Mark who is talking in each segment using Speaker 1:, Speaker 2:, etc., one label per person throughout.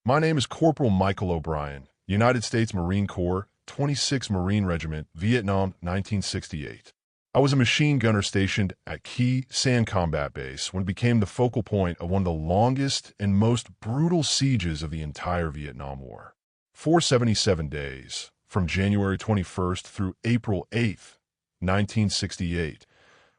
Speaker 1: My name is Corporal Michael O'Brien, United States Marine Corps, 26th Marine Regiment, Vietnam, 1968. I was a machine gunner stationed at Khe Sanh Combat Base when it became the focal point of one of the longest and most brutal sieges of the entire Vietnam War. 477 days, from January 21st through April 8th, 1968.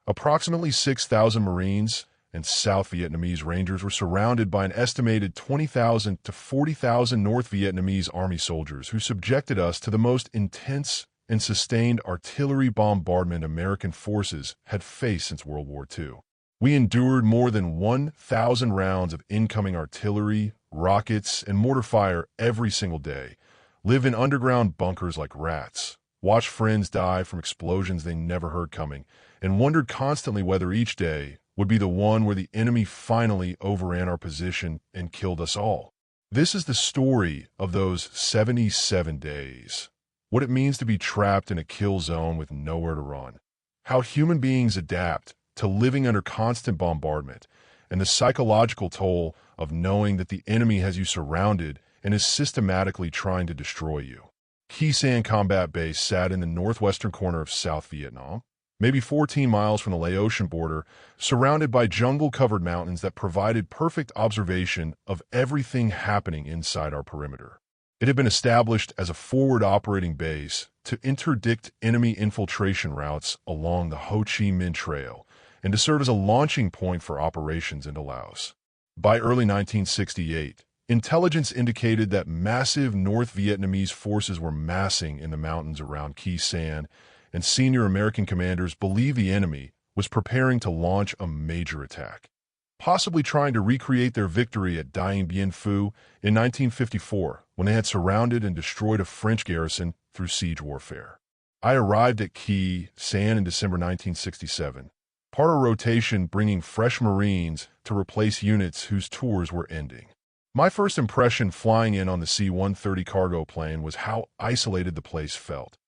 Speaker 1: Approximately 6,000 Marines and South Vietnamese Rangers were surrounded by an estimated 20,000 to 40,000 North Vietnamese Army soldiers who subjected us to the most intense and sustained artillery bombardment American forces had faced since World War II. We endured more than 1,000 rounds of incoming artillery, rockets, and mortar fire every single day, lived in underground bunkers like rats, watched friends die from explosions they never heard coming, and wondered constantly whether each day would be the one where the enemy finally overran our position and killed us all. This is the story of those 77 days. What it means to be trapped in a kill zone with nowhere to run. How human beings adapt to living under constant bombardment, and the psychological toll of knowing that the enemy has you surrounded and is systematically trying to destroy you. Khe Sanh Combat Base sat in the northwestern corner of South Vietnam, maybe 14 miles from the Laotian border, surrounded by jungle-covered mountains that provided perfect observation of everything happening inside our perimeter. It had been established as a forward operating base to interdict enemy infiltration routes along the Ho Chi Minh Trail and to serve as a launching point for operations into Laos. By early 1968, intelligence indicated that massive North Vietnamese forces were massing in the mountains around Khe Sanh, and senior American commanders believed the enemy was preparing to launch a major attack, possibly trying to recreate their victory at Dien Bien Phu in 1954 when they had surrounded and destroyed a French garrison through siege warfare. I arrived at Khe Sanh in December 1967, part of a rotation bringing fresh Marines to replace units whose tours were ending. My first impression flying in on the C-130 cargo plane was how isolated the place felt.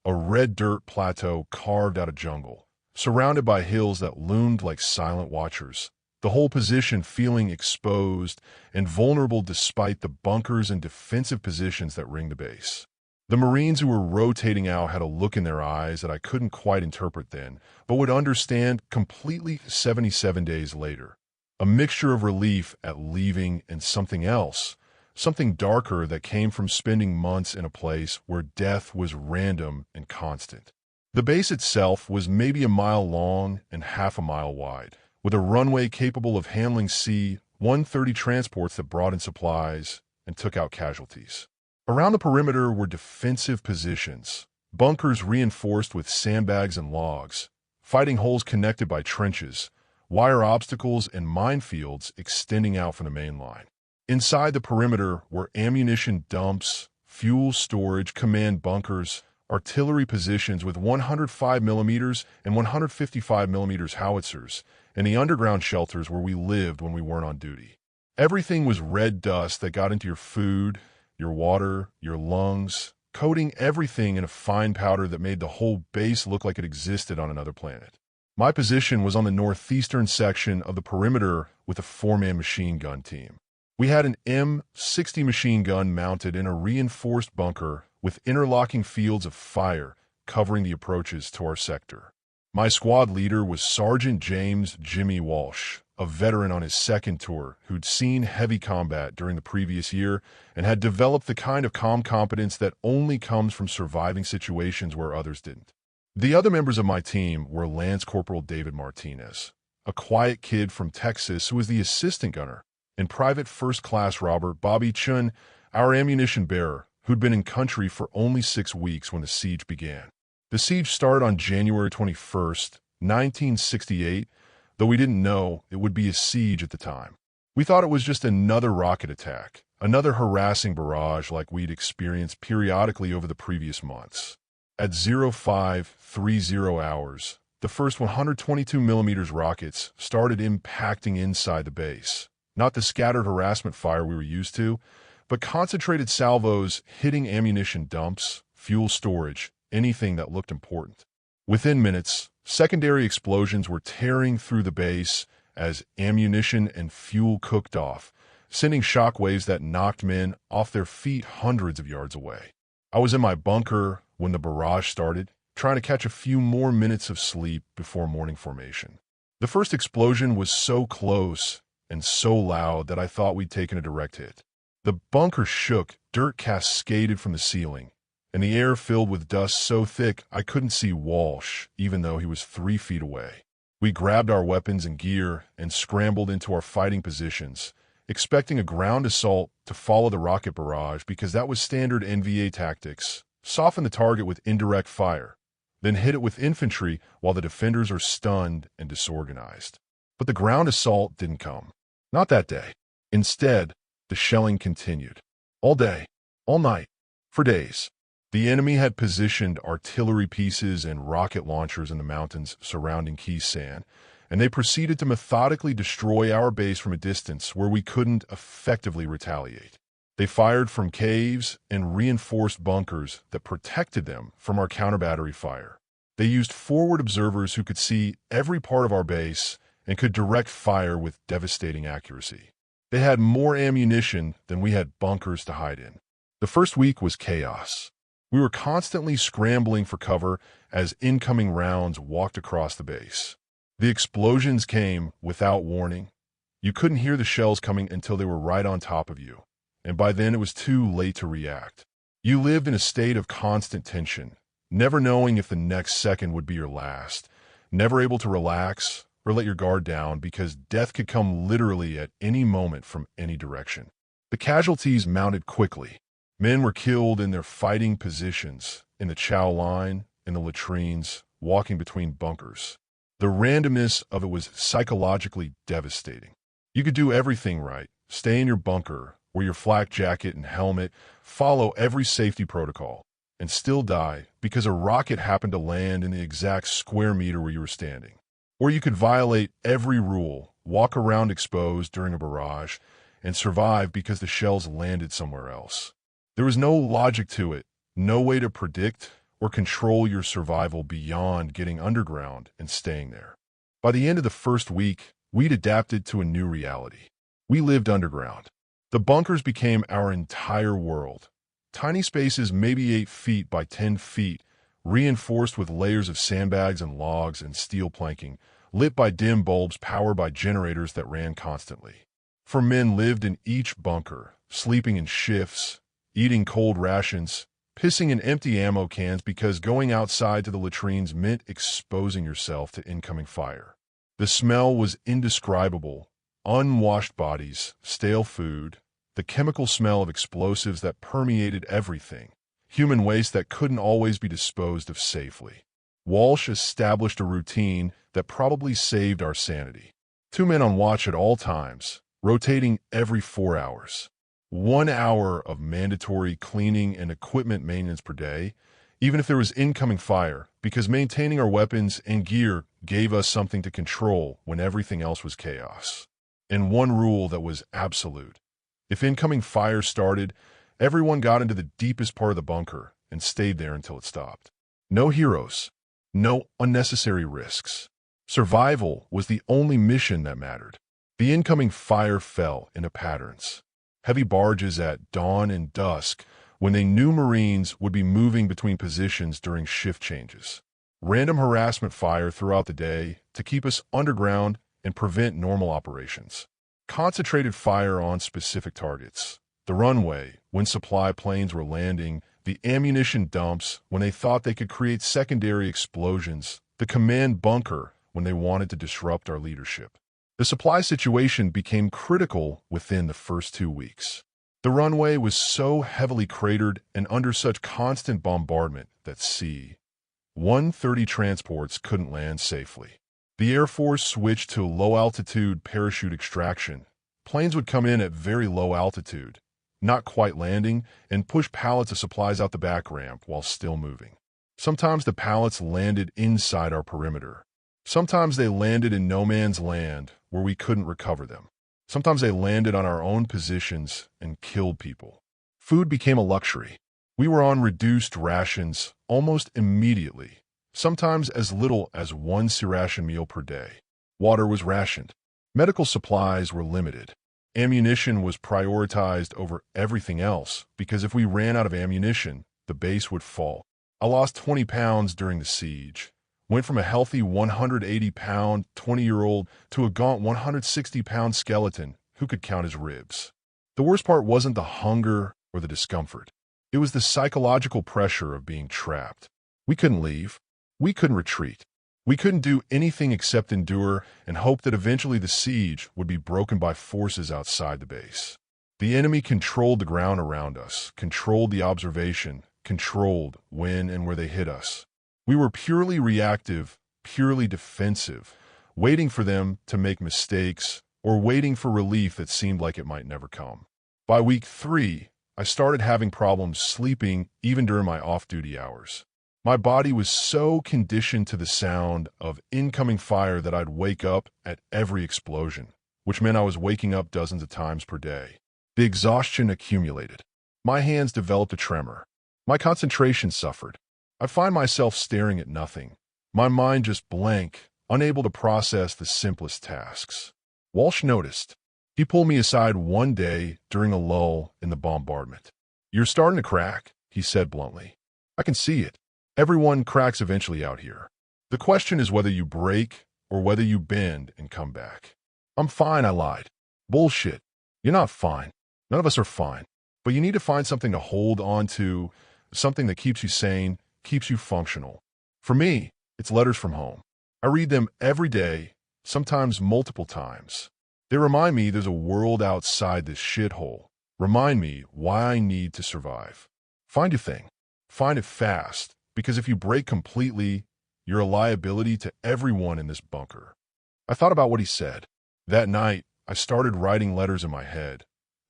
Speaker 1: A red dirt plateau carved out of jungle, surrounded by hills that loomed like silent watchers, the whole position feeling exposed and vulnerable despite the bunkers and defensive positions that ringed the base. The Marines who were rotating out had a look in their eyes that I couldn't quite interpret then, but would understand completely 77 days later. A mixture of relief at leaving and something else, something darker that came from spending months in a place where death was random and constant. The base itself was maybe a mile long and half a mile wide, with a runway capable of handling C-130 transports that brought in supplies and took out casualties. Around the perimeter were defensive positions, bunkers reinforced with sandbags and logs, fighting holes connected by trenches, wire obstacles, and minefields extending out from the main line. Inside the perimeter were ammunition dumps, fuel storage, command bunkers, artillery positions with 105mm and 155mm howitzers, and the underground shelters where we lived when we weren't on duty. Everything was red dust that got into your food, your water, your lungs, coating everything in a fine powder that made the whole base look like it existed on another planet. My position was on the northeastern section of the perimeter with a four-man machine gun team. We had an M60 machine gun mounted in a reinforced bunker with interlocking fields of fire covering the approaches to our sector. My squad leader was Sergeant James Jimmy Walsh, a veteran on his second tour who'd seen heavy combat during the previous year and had developed the kind of calm competence that only comes from surviving situations where others didn't. The other members of my team were Lance Corporal David Martinez, a quiet kid from Texas who was the assistant gunner, and Private First Class Robert Bobby Chun, our ammunition bearer, who'd been in country for only 6 weeks when the siege began. The siege started on January 21st, 1968, though we didn't know it would be a siege at the time. We thought it was just another rocket attack, another harassing barrage like we'd experienced periodically over the previous months. At 0530 hours, the first 122mm rockets started impacting inside the base. Not the scattered harassment fire we were used to, but concentrated salvos hitting ammunition dumps, fuel storage, anything that looked important. Within minutes, secondary explosions were tearing through the base as ammunition and fuel cooked off, sending shock waves that knocked men off their feet hundreds of yards away. I was in my bunker when the barrage started, trying to catch a few more minutes of sleep before morning formation. The first explosion was so close and so loud that I thought we'd taken a direct hit. The bunker shook, dirt cascaded from the ceiling, and the air filled with dust so thick I couldn't see Walsh, even though he was 3 feet away. We grabbed our weapons and gear and scrambled into our fighting positions, expecting a ground assault to follow the rocket barrage because that was standard NVA tactics. Soften the target with indirect fire, then hit it with infantry while the defenders are stunned and disorganized. But the ground assault didn't come. Not that day. Instead, the shelling continued. All day, all night, for days. The enemy had positioned artillery pieces and rocket launchers in the mountains surrounding Khe Sanh, and they proceeded to methodically destroy our base from a distance where we couldn't effectively retaliate. They fired from caves and reinforced bunkers that protected them from our counter-battery fire. They used forward observers who could see every part of our base and could direct fire with devastating accuracy. They had more ammunition than we had bunkers to hide in. The first week was chaos. We were constantly scrambling for cover as incoming rounds walked across the base. The explosions came without warning. You couldn't hear the shells coming until they were right on top of you, and by then it was too late to react. You lived in a state of constant tension, never knowing if the next second would be your last, never able to relax or let your guard down because death could come literally at any moment from any direction. The casualties mounted quickly. Men were killed in their fighting positions, in the chow line, in the latrines, walking between bunkers. The randomness of it was psychologically devastating. You could do everything right, stay in your bunker, wear your flak jacket and helmet, follow every safety protocol, and still die because a rocket happened to land in the exact square meter where you were standing. Or you could violate every rule, walk around exposed during a barrage, and survive because the shells landed somewhere else. There was no logic to it, no way to predict or control your survival beyond getting underground and staying there. By the end of the first week, we'd adapted to a new reality. We lived underground. The bunkers became our entire world. Tiny spaces maybe 8 feet by 10 feet, reinforced with layers of sandbags and logs and steel planking, lit by dim bulbs powered by generators that ran constantly. 4 men lived in each bunker, sleeping in shifts, eating cold rations, pissing in empty ammo cans because going outside to the latrines meant exposing yourself to incoming fire. The smell was indescribable. Unwashed bodies, stale food, the chemical smell of explosives that permeated everything, human waste that couldn't always be disposed of safely. Walsh established a routine that probably saved our sanity. 2 men on watch at all times, rotating every 4 hours. 1 hour of mandatory cleaning and equipment maintenance per day, even if there was incoming fire, because maintaining our weapons and gear gave us something to control when everything else was chaos. And 1 rule that was absolute. If incoming fire started, everyone got into the deepest part of the bunker and stayed there until it stopped. No heroes, no unnecessary risks. Survival was the only mission that mattered. The incoming fire fell into patterns. Heavy barges at dawn and dusk when they knew Marines would be moving between positions during shift changes. Random harassment fire throughout the day to keep us underground and prevent normal operations. Concentrated fire on specific targets. The runway when supply planes were landing, the ammunition dumps when they thought they could create secondary explosions, the command bunker when they wanted to disrupt our leadership. The supply situation became critical within the first 2 weeks. The runway was so heavily cratered and under such constant bombardment that C-130 transports couldn't land safely. The Air Force switched to low-altitude parachute extraction. Planes would come in at very low altitude, not quite landing, and push pallets of supplies out the back ramp while still moving. Sometimes the pallets landed inside our perimeter. Sometimes they landed in no man's land where we couldn't recover them. Sometimes they landed on our own positions and killed people. Food became a luxury. We were on reduced rations almost immediately, sometimes as little as 1 C ration meal per day. Water was rationed. Medical supplies were limited. Ammunition was prioritized over everything else because if we ran out of ammunition, the base would fall. I lost 20 pounds during the siege. Went from a healthy 180-pound, 20-year-old to a gaunt 160-pound skeleton who could count his ribs. The worst part wasn't the hunger or the discomfort. It was the psychological pressure of being trapped. We couldn't leave. We couldn't retreat. We couldn't do anything except endure and hope that eventually the siege would be broken by forces outside the base. The enemy controlled the ground around us, controlled the observation, controlled when and where they hit us. We were purely reactive, purely defensive, waiting for them to make mistakes or waiting for relief that seemed like it might never come. By week 3, I started having problems sleeping even during my off-duty hours. My body was so conditioned to the sound of incoming fire that I'd wake up at every explosion, which meant I was waking up dozens of times per day. The exhaustion accumulated. My hands developed a tremor. My concentration suffered. I find myself staring at nothing. My mind just blank, unable to process the simplest tasks. Walsh noticed. He pulled me aside one day during a lull in the bombardment. "You're starting to crack," he said bluntly. "I can see it. Everyone cracks eventually out here. The question is whether you break or whether you bend and come back." "I'm fine," I lied. "Bullshit. You're not fine. None of us are fine. But you need to find something to hold on to, something that keeps you sane, keeps you functional. For me, it's letters from home. I read them every day, sometimes multiple times. They remind me there's a world outside this shithole. Remind me why I need to survive. Find your thing. Find it fast. Because if you break completely, you're a liability to everyone in this bunker." I thought about what he said. That night, I started writing letters in my head.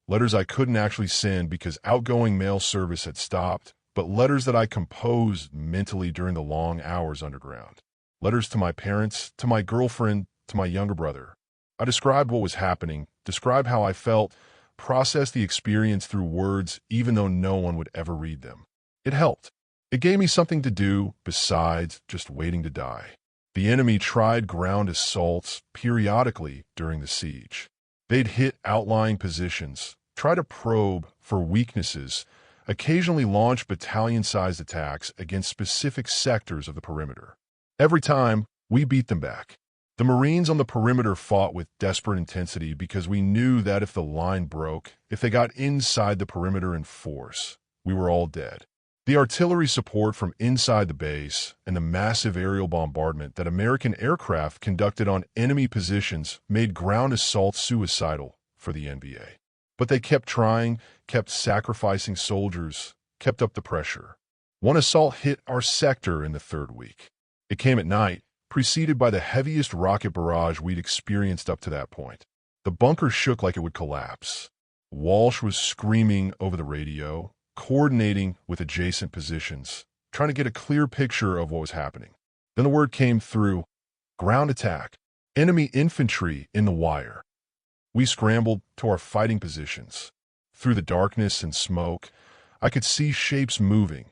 Speaker 1: Letters I couldn't actually send because outgoing mail service had stopped, but letters that I composed mentally during the long hours underground. Letters to my parents, to my girlfriend, to my younger brother. I described what was happening, described how I felt, processed the experience through words even though no one would ever read them. It helped. It gave me something to do besides just waiting to die. The enemy tried ground assaults periodically during the siege. They'd hit outlying positions, try to probe for weaknesses, occasionally launch battalion-sized attacks against specific sectors of the perimeter. Every time, we beat them back. The Marines on the perimeter fought with desperate intensity because we knew that if the line broke, if they got inside the perimeter in force, we were all dead. The artillery support from inside the base and the massive aerial bombardment that American aircraft conducted on enemy positions made ground assaults suicidal for the NBA. But they kept trying, kept sacrificing soldiers, kept up the pressure. One assault hit our sector in the 3rd week. It came at night, preceded by the heaviest rocket barrage we'd experienced up to that point. The bunker shook like it would collapse. Walsh was screaming over the radio, coordinating with adjacent positions, trying to get a clear picture of what was happening. Then the word came through: ground attack, enemy infantry in the wire. We scrambled to our fighting positions. Through the darkness and smoke, I could see shapes moving.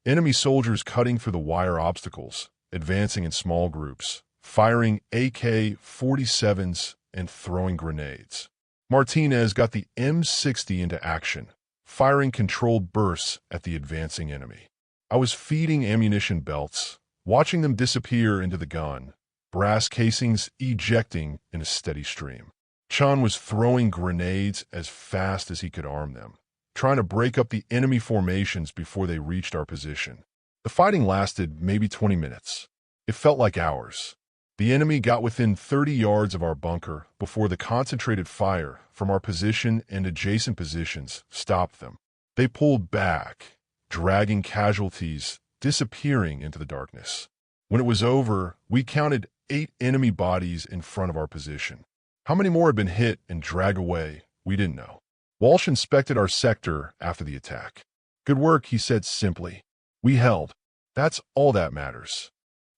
Speaker 1: Enemy soldiers cutting through the wire obstacles, advancing in small groups, firing AK-47s and throwing grenades. Martinez got the M60 into action, firing controlled bursts at the advancing enemy. I was feeding ammunition belts, watching them disappear into the gun, brass casings ejecting in a steady stream. Chun was throwing grenades as fast as he could arm them, trying to break up the enemy formations before they reached our position. The fighting lasted maybe 20 minutes. It felt like hours. The enemy got within 30 yards of our bunker before the concentrated fire from our position and adjacent positions stopped them. They pulled back, dragging casualties, disappearing into the darkness. When it was over, we counted 8 enemy bodies in front of our position. How many more had been hit and dragged away, we didn't know. Walsh inspected our sector after the attack. "Good work," he said simply. "We held. That's all that matters."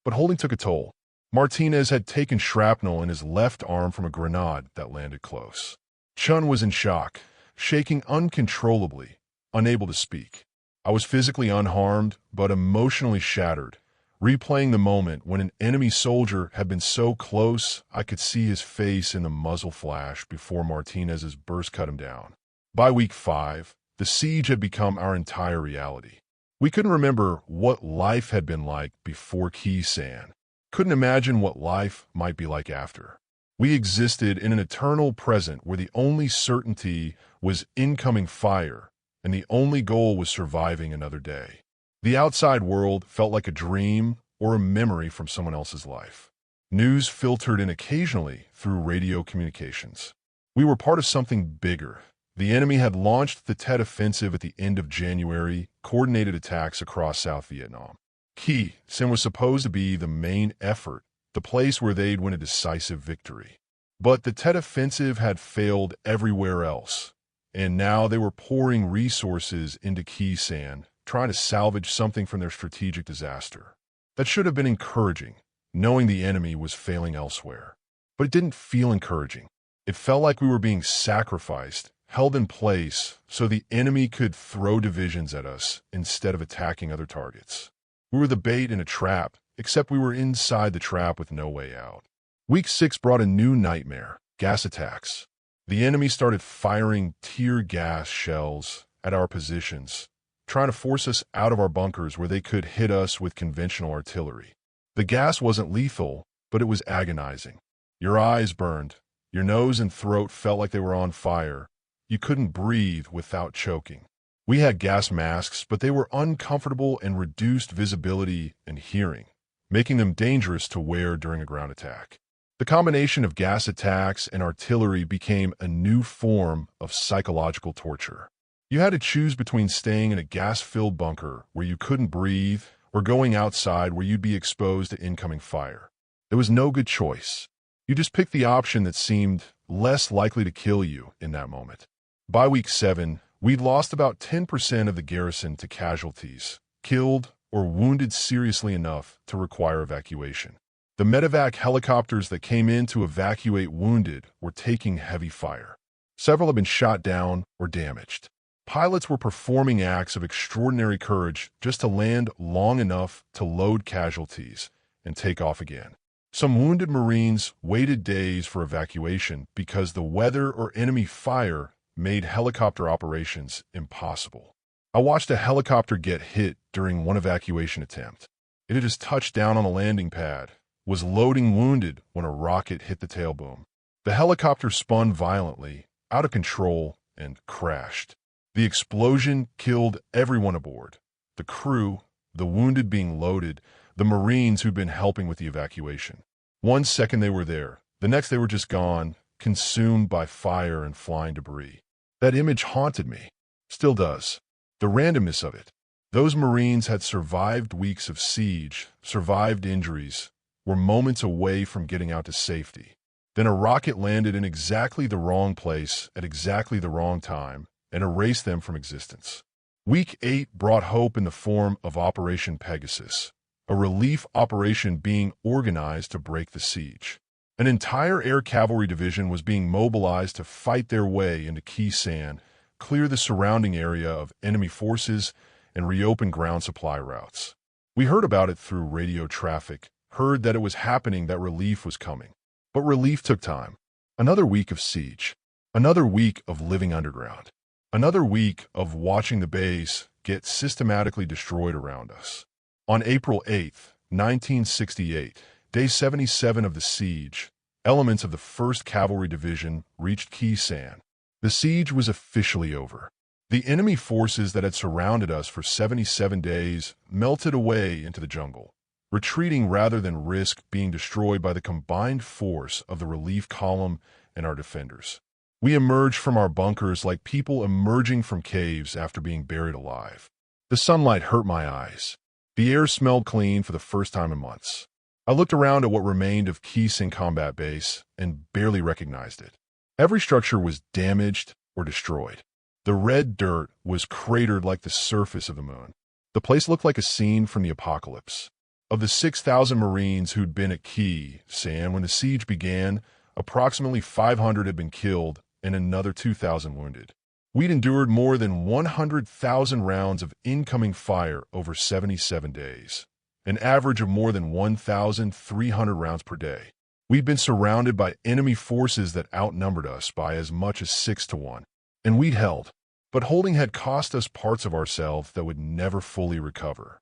Speaker 1: But holding took a toll. Martinez had taken shrapnel in his left arm from a grenade that landed close. Chun was in shock, shaking uncontrollably, unable to speak. I was physically unharmed, but emotionally shattered. replaying the moment when an enemy soldier had been so close I could see his face in the muzzle flash before Martinez's burst cut him down. By week 5, the siege had become our entire reality. We couldn't remember what life had been like before Khe Sanh. Couldn't imagine what life might be like after. We existed in an eternal present where the only certainty was incoming fire, and the only goal was surviving another day. The outside world felt like a dream or a memory from someone else's life. News filtered in occasionally through radio communications. We were part of something bigger. The enemy had launched the Tet Offensive at the end of January, coordinated attacks across South Vietnam. Khe Sanh was supposed to be the main effort, the place where they'd win a decisive victory. But the Tet Offensive had failed everywhere else, and now they were pouring resources into Khe Sanh, trying to salvage something from their strategic disaster. That should have been encouraging, knowing the enemy was failing elsewhere. But it didn't feel encouraging. It felt like we were being sacrificed, held in place, so the enemy could throw divisions at us instead of attacking other targets. We were the bait in a trap, except we were inside the trap with no way out. Week 6 brought a new nightmare: gas attacks. The enemy started firing tear gas shells at our positions, trying to force us out of our bunkers where they could hit us with conventional artillery. The gas wasn't lethal, but it was agonizing. Your eyes burned. Your nose and throat felt like they were on fire. You couldn't breathe without choking. We had gas masks, but they were uncomfortable and reduced visibility and hearing, making them dangerous to wear during a ground attack. The combination of gas attacks and artillery became a new form of psychological torture. You had to choose between staying in a gas-filled bunker where you couldn't breathe or going outside where you'd be exposed to incoming fire. There was no good choice. You just picked the option that seemed less likely to kill you in that moment. By week 7, we'd lost about 10% of the garrison to casualties, killed or wounded seriously enough to require evacuation. The medevac helicopters that came in to evacuate wounded were taking heavy fire. Several had been shot down or damaged. Pilots were performing acts of extraordinary courage just to land long enough to load casualties and take off again. Some wounded Marines waited days for evacuation because the weather or enemy fire made helicopter operations impossible. I watched a helicopter get hit during one evacuation attempt. It had just touched down on a landing pad, was loading wounded when a rocket hit the tail boom. The helicopter spun violently, out of control, and crashed. The explosion killed everyone aboard: the crew, the wounded being loaded, the Marines who'd been helping with the evacuation. 1 second they were there, the next they were just gone, consumed by fire and flying debris. That image haunted me. Still does. The randomness of it. Those Marines had survived weeks of siege, survived injuries, were moments away from getting out to safety. Then a rocket landed in exactly the wrong place at exactly the wrong time and erased them from existence. Week 8 brought hope in the form of Operation Pegasus, a relief operation being organized to break the siege. An entire air cavalry division was being mobilized to fight their way into Khe Sanh, clear the surrounding area of enemy forces, and reopen ground supply routes. We heard about it through radio traffic, heard that it was happening, that relief was coming. But relief took time. Another week of siege. Another week of living underground. Another week of watching the base get systematically destroyed around us. On April 8th, 1968, day 77 of the siege, elements of the 1st Cavalry Division reached Khe Sanh. The siege was officially over. The enemy forces that had surrounded us for 77 days melted away into the jungle, retreating rather than risk being destroyed by the combined force of the relief column and our defenders. We emerged from our bunkers like people emerging from caves after being buried alive. The sunlight hurt my eyes. The air smelled clean for the first time in months. I looked around at what remained of Khe Sanh Combat Base and barely recognized it. Every structure was damaged or destroyed. The red dirt was cratered like the surface of the moon. The place looked like a scene from the apocalypse. Of the 6,000 Marines who'd been at Khe Sanh when the siege began, approximately 500 had been killed and another 2,000 wounded. We'd endured more than 100,000 rounds of incoming fire over 77 days. an average of more than 1,300 rounds per day. We'd been surrounded by enemy forces that outnumbered us by as much as 6-1, and we'd held. But holding had cost us parts of ourselves that would never fully recover.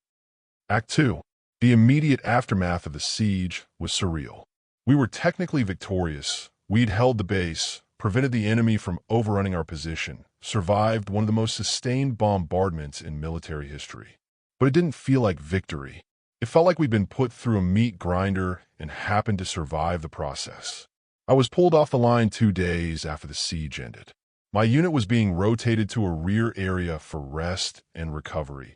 Speaker 1: Act 2. The immediate aftermath of the siege was surreal. We were technically victorious. We'd held the base, prevented the enemy from overrunning our position, survived one of the most sustained bombardments in military history. But it didn't feel like victory. It felt like we'd been put through a meat grinder and happened to survive the process. I was pulled off the line 2 days after the siege ended. My unit was being rotated to a rear area for rest and recovery,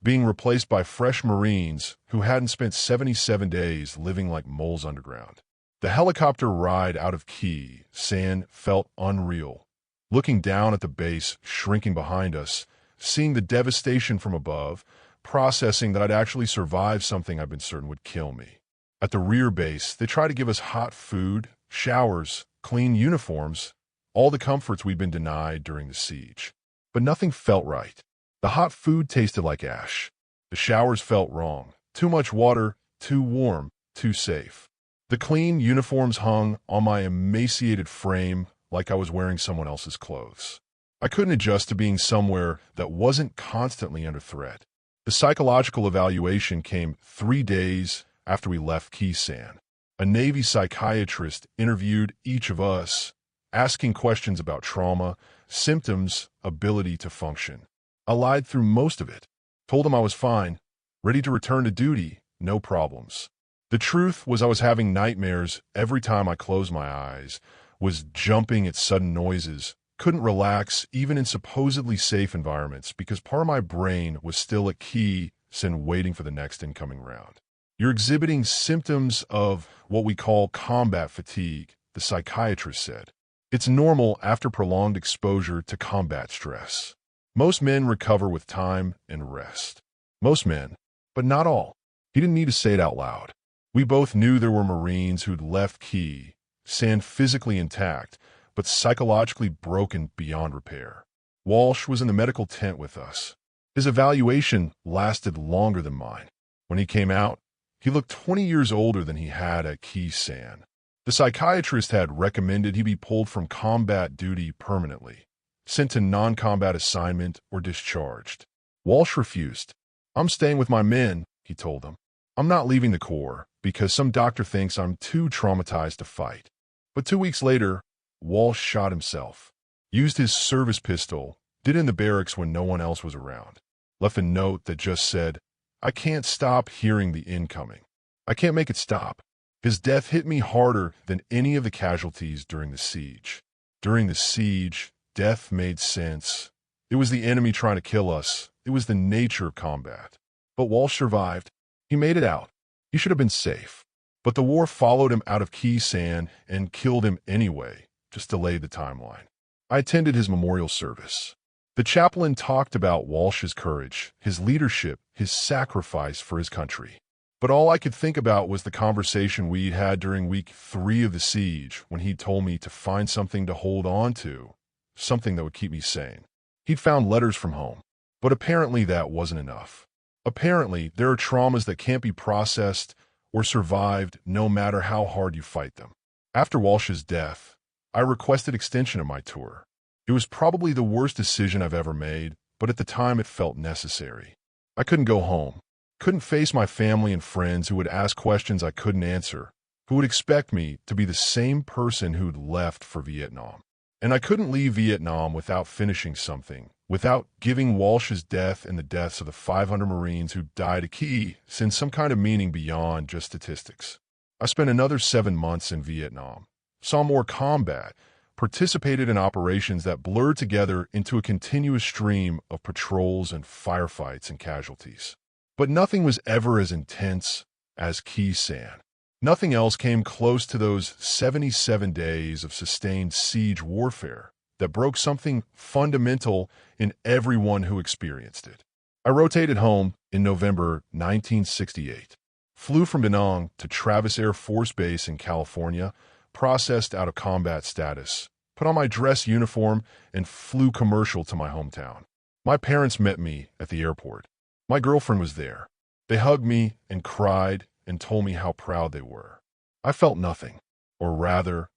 Speaker 1: being replaced by fresh Marines who hadn't spent 77 days living like moles underground. The helicopter ride out of Khe Sanh felt unreal. Looking down at the base shrinking behind us, seeing the devastation from above, processing that I'd actually survived something I'd been certain would kill me. At the rear base, they tried to give us hot food, showers, clean uniforms, all the comforts we'd been denied during the siege. But nothing felt right. The hot food tasted like ash. The showers felt wrong. Too much water, too warm, too safe. The clean uniforms hung on my emaciated frame like I was wearing someone else's clothes. I couldn't adjust to being somewhere that wasn't constantly under threat. The psychological evaluation came 3 days after we left Khe Sanh. A Navy psychiatrist interviewed each of us, asking questions about trauma, symptoms, ability to function. I lied through most of it, told him I was fine, ready to return to duty, no problems. The truth was I was having nightmares every time I closed my eyes, was jumping at sudden noises, couldn't relax even in supposedly safe environments because part of my brain was still at Khe Sanh waiting for the next incoming round. You're exhibiting symptoms of what we call combat fatigue, the psychiatrist said. It's normal after prolonged exposure to combat stress. Most men recover with time and rest. Most men, but not all. He didn't need to say it out loud. We both knew there were Marines who'd left Khe Sanh physically intact, but psychologically broken beyond repair. Walsh was in the medical tent with us. His evaluation lasted longer than mine. When he came out, he looked 20 years older than he had at Khe Sanh. The psychiatrist had recommended he be pulled from combat duty permanently, sent to non-combat assignment or discharged. Walsh refused. "I'm staying with my men," he told them. "I'm not leaving the Corps because some doctor thinks I'm too traumatized to fight." But 2 weeks later, Walsh shot himself, used his service pistol, did it in the barracks when no one else was around, left a note that just said, "I can't stop hearing the incoming. I can't make it stop." His death hit me harder than any of the casualties during the siege. During the siege, death made sense. It was the enemy trying to kill us. It was the nature of combat. But Walsh survived. He made it out. He should have been safe. But the war followed him out of Khe Sanh and killed him anyway, just delayed the timeline. I attended his memorial service. The chaplain talked about Walsh's courage, his leadership, his sacrifice for his country. But all I could think about was the conversation we'd had during week 3 of the siege when he'd told me to find something to hold on to, something that would keep me sane. He'd found letters from home, but apparently that wasn't enough. Apparently, there are traumas that can't be processed or survived no matter how hard you fight them. After Walsh's death, I requested extension of my tour. It was probably the worst decision I've ever made, but at the time it felt necessary. I couldn't go home. Couldn't face my family and friends who would ask questions I couldn't answer, who would expect me to be the same person who'd left for Vietnam. And I couldn't leave Vietnam without finishing something, without giving Walsh's death and the deaths of the 500 Marines who died at Khe Sanh some kind of meaning beyond just statistics. I spent another 7 months in Vietnam, saw more combat, participated in operations that blurred together into a continuous stream of patrols and firefights and casualties. But nothing was ever as intense as Khe Sanh. Nothing else came close to those 77 days of sustained siege warfare that broke something fundamental in everyone who experienced it. I rotated home in November 1968, flew from Da Nang to Travis Air Force Base in California, processed out of combat status, put on my dress uniform, and flew commercial to my hometown. My parents met me at the airport. My girlfriend was there. They hugged me and cried and told me how proud they were. I felt nothing, or rather,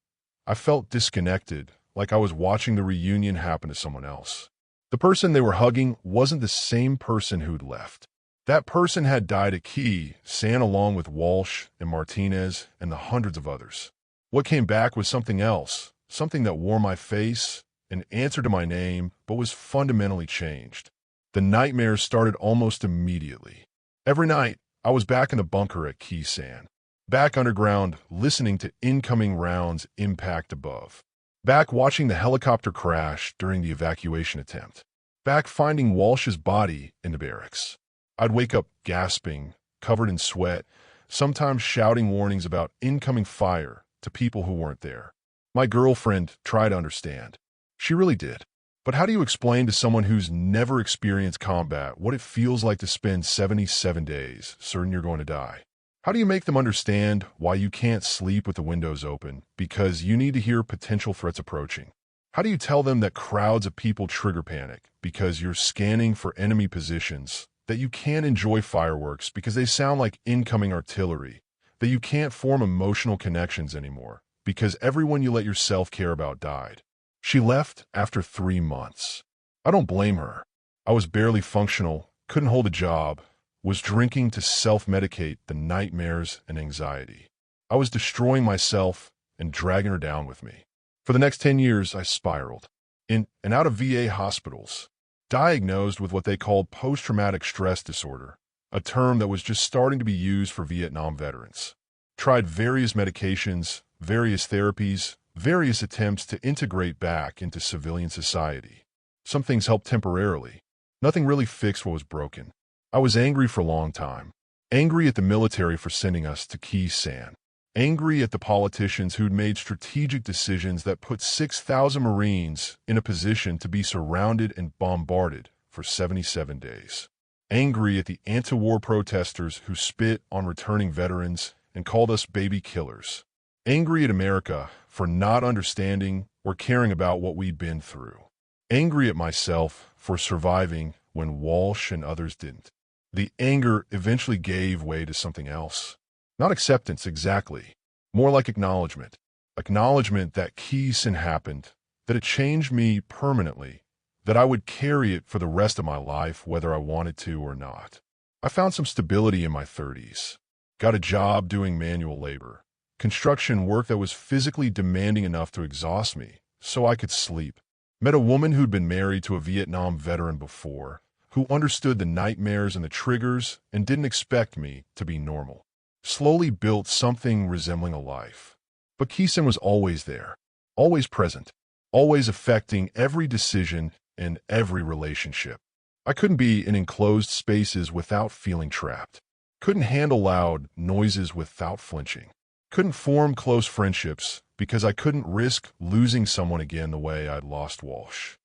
Speaker 1: I felt disconnected, like I was watching the reunion happen to someone else. The person they were hugging wasn't the same person who'd left. That person had died at Khe Sanh along with Walsh and Martinez and the hundreds of others. What came back was something else, something that wore my face, an answer to my name, but was fundamentally changed. The nightmares started almost immediately. Every night, I was back in the bunker at Khe Sanh, back underground, listening to incoming rounds impact above, back watching the helicopter crash during the evacuation attempt, back finding Walsh's body in the barracks. I'd wake up gasping, covered in sweat, sometimes shouting warnings about incoming fire to people who weren't there. My girlfriend tried to understand. She really did. But how do you explain to someone who's never experienced combat what it feels like to spend 77 days certain you're going to die? How do you make them understand why you can't sleep with the windows open because you need to hear potential threats approaching? How do you tell them that crowds of people trigger panic because you're scanning for enemy positions, that you can't enjoy fireworks because they sound like incoming artillery, that you can't form emotional connections anymore because everyone you let yourself care about died? She left after 3 months. I don't blame her. I was barely functional, couldn't hold a job, was drinking to self-medicate the nightmares and anxiety. I was destroying myself and dragging her down with me. For the next 10 years, I spiraled. In and out of VA hospitals, diagnosed with what they called post-traumatic stress disorder, a term that was just starting to be used for Vietnam veterans. Tried various medications, various therapies, various attempts to integrate back into civilian society. Some things helped temporarily. Nothing really fixed what was broken. I was angry for a long time. Angry at the military for sending us to Khe Sanh. Angry at the politicians who'd made strategic decisions that put 6,000 Marines in a position to be surrounded and bombarded for 77 days. Angry at the anti-war protesters who spit on returning veterans and called us baby killers. Angry at America for not understanding or caring about what we'd been through. Angry at myself for surviving when Walsh and others didn't. The anger eventually gave way to something else. Not acceptance exactly, more like acknowledgement. Acknowledgement that Khe Sanh happened, that it changed me permanently, that I would carry it for the rest of my life whether I wanted to or not. I found some stability in my 30s. Got a job doing manual labor. Construction work that was physically demanding enough to exhaust me, so I could sleep. Met a woman who'd been married to a Vietnam veteran before, who understood the nightmares and the triggers and didn't expect me to be normal. Slowly built something resembling a life. But Khe Sanh was always there, always present, always affecting every decision and every relationship. I couldn't be in enclosed spaces without feeling trapped. Couldn't handle loud noises without flinching. Couldn't form close friendships because I couldn't risk losing someone again the way I'd lost Walsh.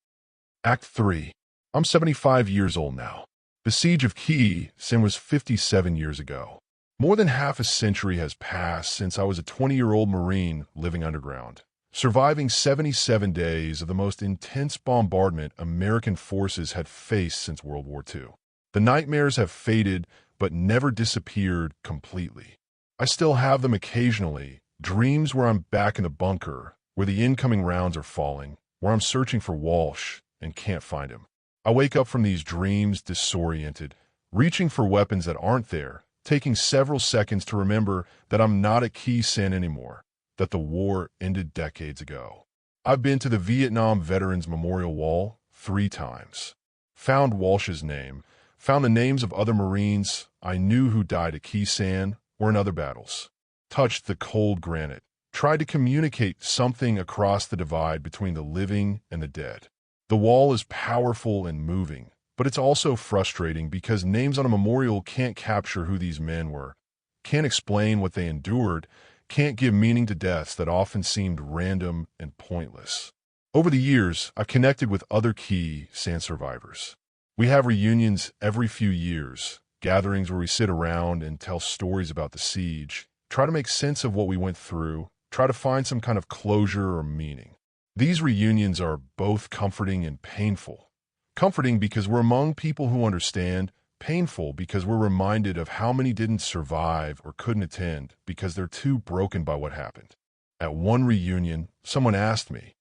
Speaker 1: Act 3. I'm 75 years old now. The siege of Khe Sanh was 57 years ago. More than half a century has passed since I was a 20-year-old Marine living underground, surviving 77 days of the most intense bombardment American forces had faced since World War II. The nightmares have faded but never disappeared completely. I still have them occasionally, dreams where I'm back in the bunker, where the incoming rounds are falling, where I'm searching for Walsh and can't find him. I wake up from these dreams disoriented, reaching for weapons that aren't there, taking several seconds to remember that I'm not at Khe Sanh anymore, that the war ended decades ago. I've been to the Vietnam Veterans Memorial Wall 3 times. Found Walsh's name, found the names of other Marines I knew who died at Khe Sanh or in other battles. Touched the cold granite, tried to communicate something across the divide between the living and the dead. The wall is powerful and moving, but it's also frustrating because names on a memorial can't capture who these men were, can't explain what they endured, can't give meaning to deaths that often seemed random and pointless. Over the years, I've connected with other Khe Sanh survivors. We have reunions every few years, gatherings where we sit around and tell stories about the siege, try to make sense of what we went through, try to find some kind of closure or meaning. These reunions are both comforting and painful. Comforting because we're among people who understand, painful because we're reminded of how many didn't survive or couldn't attend because they're too broken by what happened. At one reunion, someone asked me,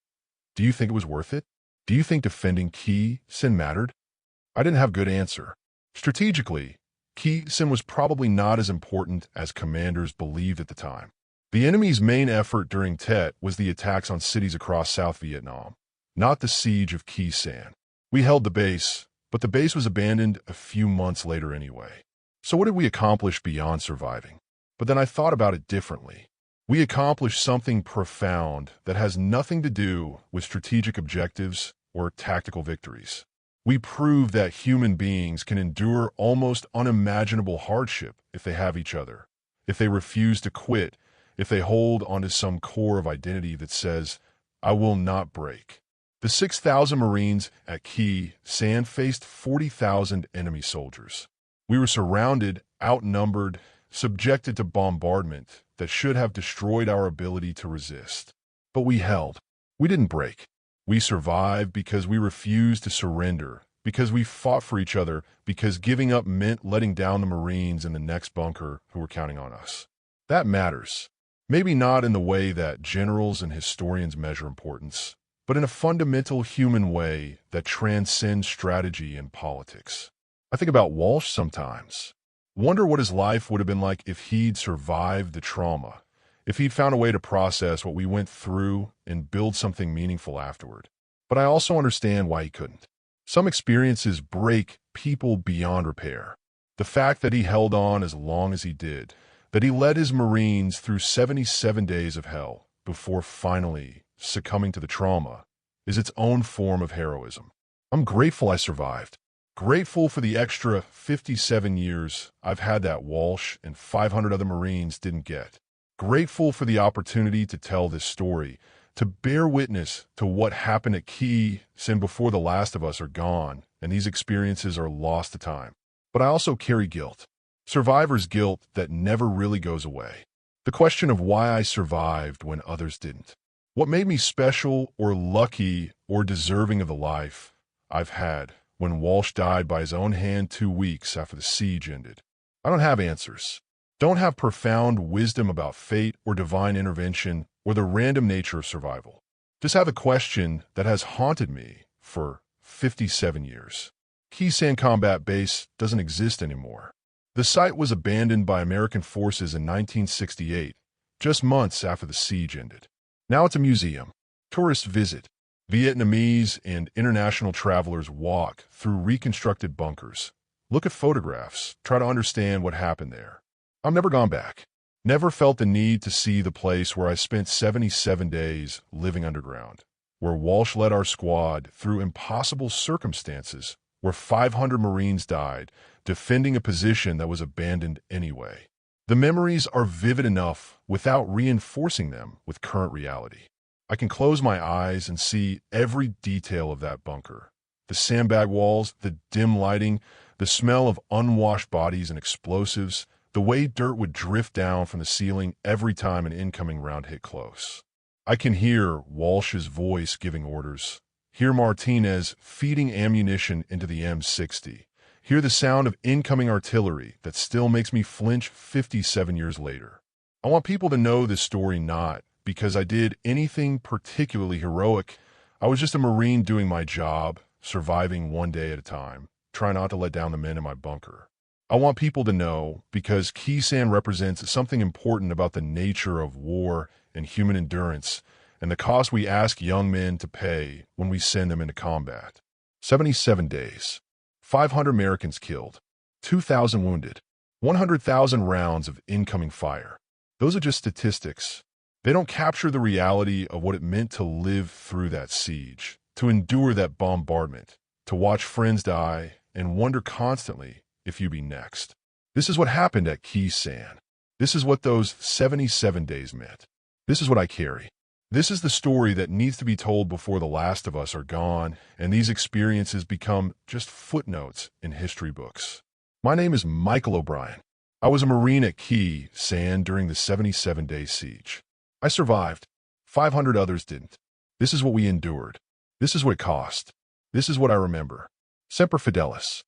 Speaker 1: "Do you think it was worth it? Do you think defending Khe Sanh mattered?" I didn't have a good answer. Strategically, Khe Sanh was probably not as important as commanders believed at the time. The enemy's main effort during Tet was the attacks on cities across South Vietnam, not the siege of Khe Sanh. We held the base, but the base was abandoned a few months later anyway. So what did we accomplish beyond surviving? But then I thought about it differently. We accomplished something profound that has nothing to do with strategic objectives or tactical victories. We proved that human beings can endure almost unimaginable hardship if they have each other, if they refuse to quit, if they hold onto some core of identity that says, "I will not break." The 6,000 Marines at Khe Sanh faced 40,000 enemy soldiers. We were surrounded, outnumbered, subjected to bombardment that should have destroyed our ability to resist. But we held. We didn't break. We survived because we refused to surrender, because we fought for each other, because giving up meant letting down the Marines in the next bunker who were counting on us. That matters. Maybe not in the way that generals and historians measure importance, but in a fundamental human way that transcends strategy and politics. I think about Walsh sometimes. Wonder what his life would have been like if he'd survived the trauma, if he'd found a way to process what we went through and build something meaningful afterward. But I also understand why he couldn't. Some experiences break people beyond repair. The fact that he held on as long as he did, that he led his Marines through 77 days of hell before finally succumbing to the trauma, is its own form of heroism. I'm grateful I survived. Grateful for the extra 57 years I've had that Walsh and 500 other Marines didn't get. Grateful for the opportunity to tell this story, to bear witness to what happened at Khe Sanh before the last of us are gone and these experiences are lost to time. But I also carry guilt. Survivor's guilt that never really goes away. The question of why I survived when others didn't. What made me special or lucky or deserving of the life I've had when Walsh died by his own hand 2 weeks after the siege ended. I don't have answers. Don't have profound wisdom about fate or divine intervention or the random nature of survival. Just have a question that has haunted me for 57 years. Khe Sanh Combat Base doesn't exist anymore. The site was abandoned by American forces in 1968, just months after the siege ended. Now it's a museum. Tourists visit. Vietnamese and international travelers walk through reconstructed bunkers, look at photographs, try to understand what happened there. I've never gone back. Never felt the need to see the place where I spent 77 days living underground, where Walsh led our squad through impossible circumstances, where 500 Marines died, defending a position that was abandoned anyway. The memories are vivid enough without reinforcing them with current reality. I can close my eyes and see every detail of that bunker. The sandbag walls, the dim lighting, the smell of unwashed bodies and explosives, the way dirt would drift down from the ceiling every time an incoming round hit close. I can hear Walsh's voice giving orders, hear Martinez feeding ammunition into the M60, hear the sound of incoming artillery that still makes me flinch 57 years later. I want people to know this story not because I did anything particularly heroic. I was just a Marine doing my job, surviving one day at a time, trying not to let down the men in my bunker. I want people to know because Khe Sanh represents something important about the nature of war and human endurance and the cost we ask young men to pay when we send them into combat. 77 days, 500 Americans killed, 2,000 wounded, 100,000 rounds of incoming fire. Those are just statistics. They don't capture the reality of what it meant to live through that siege, to endure that bombardment, to watch friends die and wonder constantly if you'd be next. This is what happened at Khe Sanh. This is what those 77 days meant. This is what I carry. This is the story that needs to be told before the last of us are gone and these experiences become just footnotes in history books. My name is Michael O'Brien. I was a Marine at Khe Sanh during the 77-day siege. I survived. 500 others didn't. This is what we endured. This is what it cost. This is what I remember. Semper Fidelis.